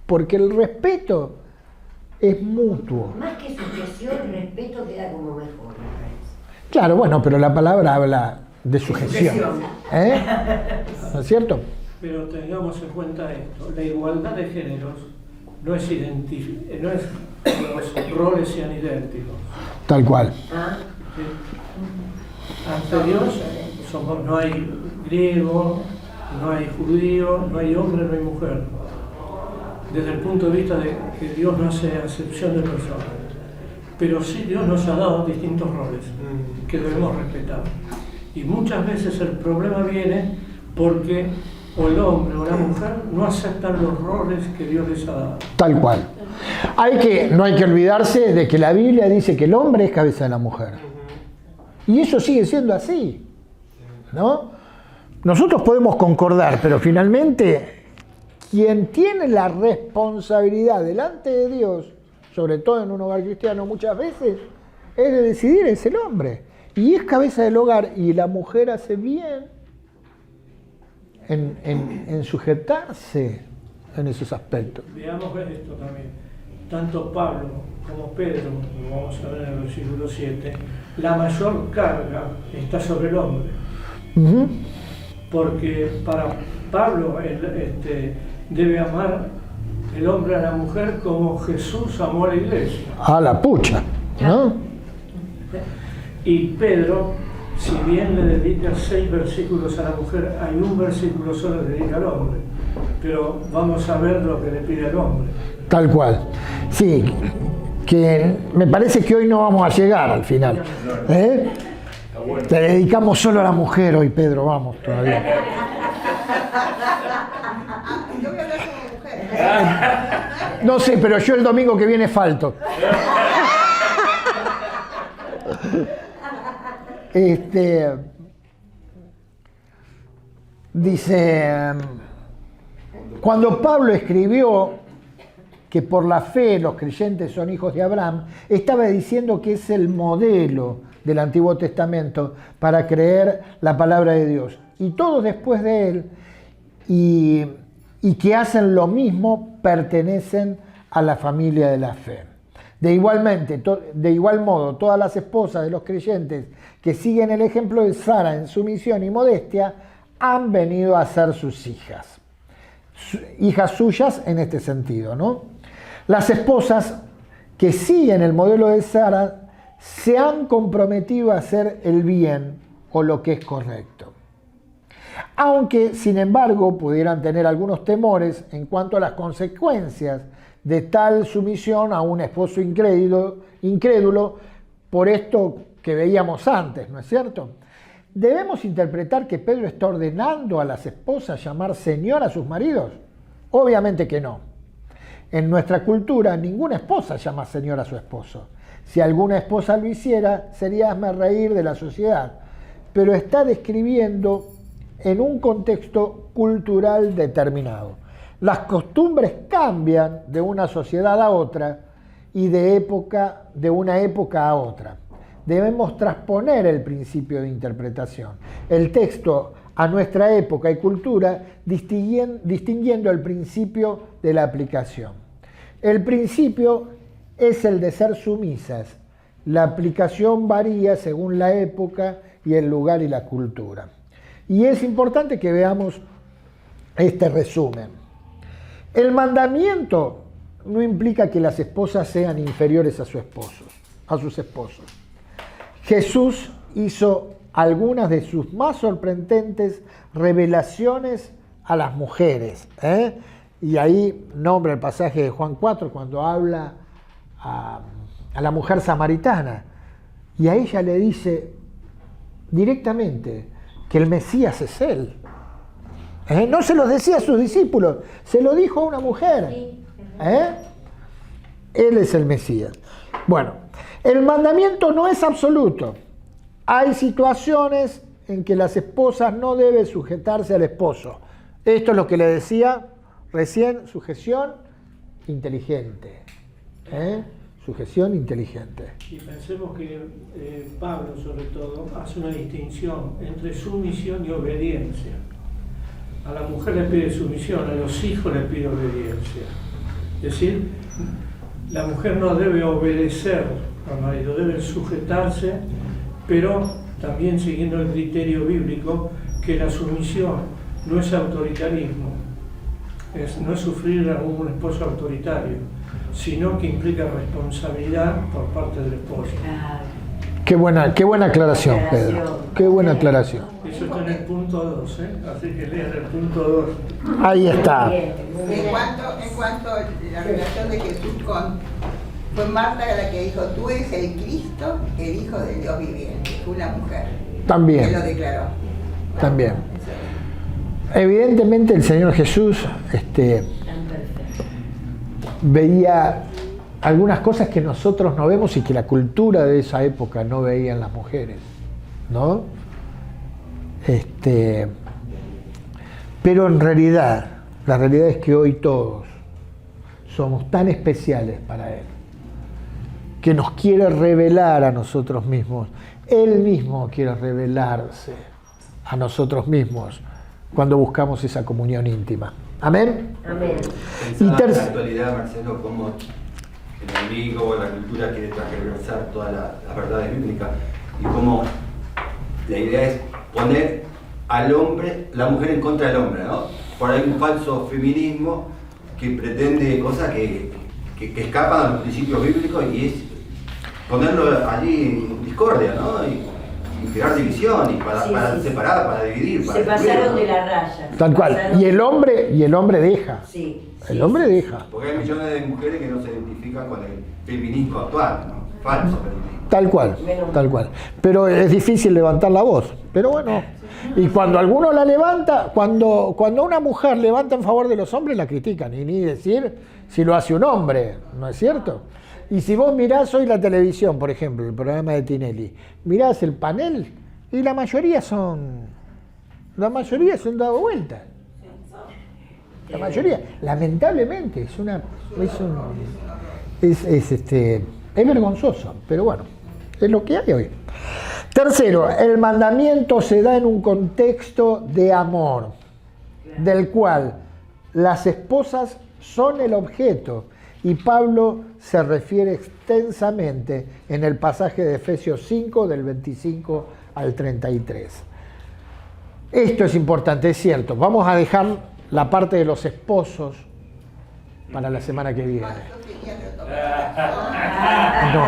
porque el respeto es mutuo. Más que sujeción, respeto queda como mejor, me parece. Claro, bueno, pero la palabra habla de sujeción. ¿No es cierto? Pero tengamos en cuenta esto, la igualdad de géneros no es los roles sean idénticos. Tal cual. ¿Ah? ¿Sí? Ante Dios no hay griego, no hay judío, no hay hombre, no hay mujer. Desde el punto de vista de que Dios no hace acepción de personas. Pero sí Dios nos ha dado distintos roles que debemos respetar. Y muchas veces el problema viene porque o el hombre o la mujer no aceptan los roles que Dios les ha dado. Tal cual. No hay que olvidarse de que la Biblia dice que el hombre es cabeza de la mujer. Y eso sigue siendo así, ¿no? Nosotros podemos concordar, pero finalmente quien tiene la responsabilidad delante de Dios, sobre todo en un hogar cristiano muchas veces, es de decidir, es el hombre. Y es cabeza del hogar, y la mujer hace bien en sujetarse en esos aspectos. Veamos esto también. Tanto Pablo como Pedro, lo vamos a ver en el versículo 7, la mayor carga está sobre el hombre. Ujú. Porque para Pablo debe amar el hombre a la mujer como Jesús amó a la iglesia. A la pucha, ¿no? Y Pedro, si bien le dedica 6 versículos a la mujer, hay un versículo solo que dedica al hombre. Pero vamos a ver lo que le pide al hombre. Tal cual. Sí, que me parece que hoy no vamos a llegar al final. Te dedicamos solo a la mujer hoy, Pedro, vamos todavía. Yo voy a hablar como mujer. No sé, pero yo el domingo que viene falto. Dice, cuando Pablo escribió que por la fe los creyentes son hijos de Abraham, estaba diciendo que es el modelo del Antiguo Testamento para creer la palabra de Dios. Y todos después de él, y que hacen lo mismo, pertenecen a la familia de la fe. De igual modo, todas las esposas de los creyentes que siguen el ejemplo de Sara en sumisión y modestia han venido a ser sus hijas suyas en este sentido, ¿no? Las esposas que siguen el modelo de Sara se han comprometido a hacer el bien o lo que es correcto. Aunque, sin embargo, pudieran tener algunos temores en cuanto a las consecuencias de tal sumisión a un esposo incrédulo por esto que veíamos antes, ¿no es cierto? ¿Debemos interpretar que Pedro está ordenando a las esposas llamar Señor a sus maridos? Obviamente que no. En nuestra cultura, ninguna esposa llama Señor a su esposo. Si alguna esposa lo hiciera, sería hazmerreír de la sociedad, pero está describiendo en un contexto cultural determinado. Las costumbres cambian de una sociedad a otra y de una época a otra. Debemos transponer el principio de interpretación, el texto a nuestra época y cultura, distinguiendo el principio de la aplicación. El principio es el de ser sumisas. La aplicación varía según la época y el lugar y la cultura. Y es importante que veamos este resumen. El mandamiento no implica que las esposas sean inferiores a sus esposos. Jesús hizo algunas de sus más sorprendentes revelaciones a las mujeres. Y ahí nombra el pasaje de Juan 4 cuando habla a la mujer samaritana, y a ella le dice directamente que el Mesías es él. No se lo decía a sus discípulos, se lo dijo a una mujer. Él es el Mesías. Bueno, el mandamiento no es absoluto. Hay situaciones en que las esposas no deben sujetarse al esposo. Esto es lo que le decía recién, sujeción inteligente. Sujeción inteligente. Y pensemos que Pablo, sobre todo, hace una distinción entre sumisión y obediencia. A la mujer le pide sumisión, a los hijos le pide obediencia. Es decir, la mujer no debe obedecer al marido, debe sujetarse, pero también siguiendo el criterio bíblico que la sumisión no es autoritarismo, no es sufrir a un esposo autoritario, sino que implica responsabilidad por parte del esposo. Qué buena aclaración, Pedro. Qué buena aclaración. Eso está en el punto 2, así que lean el punto 2. Ahí está. En cuanto a la relación de Jesús fue Marta la que dijo, tú eres el Cristo, el Hijo de Dios viviente, una mujer. También. Que lo declaró. También. Evidentemente el Señor Jesús veía algunas cosas que nosotros no vemos y que la cultura de esa época no veían las mujeres, ¿no? Pero en realidad, la realidad es que hoy todos somos tan especiales para Él, que nos quiere revelar a nosotros mismos. Él mismo quiere revelarse a nosotros mismos cuando buscamos esa comunión íntima. ¿Amén? Amén. Pensaba en la actualidad, Marcelo, cómo el enemigo, la cultura quiere transversar todas las verdades bíblicas y cómo la idea es poner al hombre, la mujer en contra del hombre, ¿no? Por ahí un falso feminismo que pretende cosas que escapan a los principios bíblicos y es ponerlo allí en discordia, ¿no? Y crear división y para separar, para dividir. Se pasaron de la raya. Tal cual. Y el hombre deja. El hombre deja. Porque hay millones de mujeres que no se identifican con el feminismo actual, ¿no? Falso feminismo. Tal cual. Pero es difícil levantar la voz. Pero bueno. Y cuando alguno la levanta, cuando una mujer levanta en favor de los hombres, la critican. Y ni decir si lo hace un hombre, ¿no es cierto? Y si vos mirás hoy la televisión, por ejemplo, el programa de Tinelli, mirás el panel y la mayoría son dado vuelta. La mayoría, lamentablemente, es vergonzoso, pero bueno, es lo que hay hoy. Tercero, el mandamiento se da en un contexto de amor, del cual las esposas son el objeto, y Pablo se refiere extensamente en el pasaje de Efesios 5, del 25 al 33. Esto es importante, es cierto. Vamos a dejar la parte de los esposos para la semana que viene. No.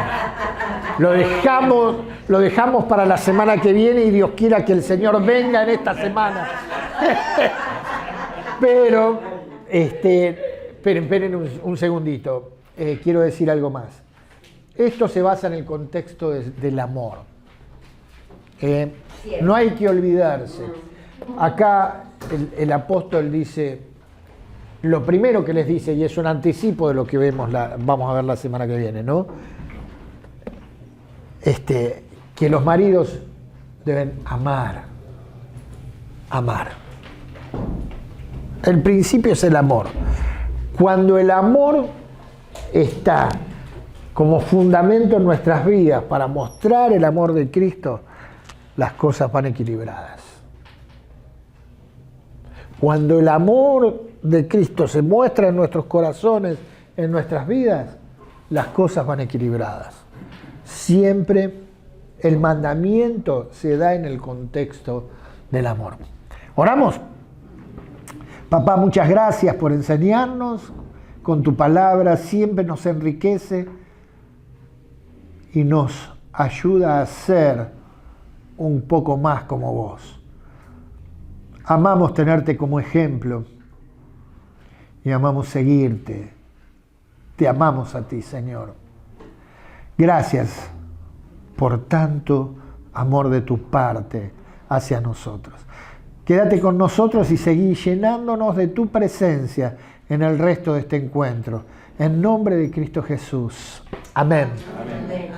Lo dejamos para la semana que viene y Dios quiera que el Señor venga en esta semana. Pero, esperen un segundito. Quiero decir algo más. Esto se basa en el contexto del amor. No hay que olvidarse. Acá el apóstol dice, lo primero que les dice, y es un anticipo de lo que vamos a ver la semana que viene, ¿no? Que los maridos deben amar. El principio es el amor. Cuando el amor está como fundamento en nuestras vidas para mostrar el amor de Cristo, las cosas van equilibradas. Cuando el amor de Cristo se muestra en nuestros corazones, en nuestras vidas, las cosas van equilibradas. Siempre el mandamiento se da en el contexto del amor. ¿Oramos? Papá, muchas gracias por enseñarnos. Con tu palabra siempre nos enriquece y nos ayuda a ser un poco más como vos. Amamos tenerte como ejemplo y amamos seguirte. Te amamos a ti, Señor. Gracias por tanto amor de tu parte hacia nosotros. Quédate con nosotros y seguí llenándonos de tu presencia en el resto de este encuentro. En nombre de Cristo Jesús. Amén. Amén.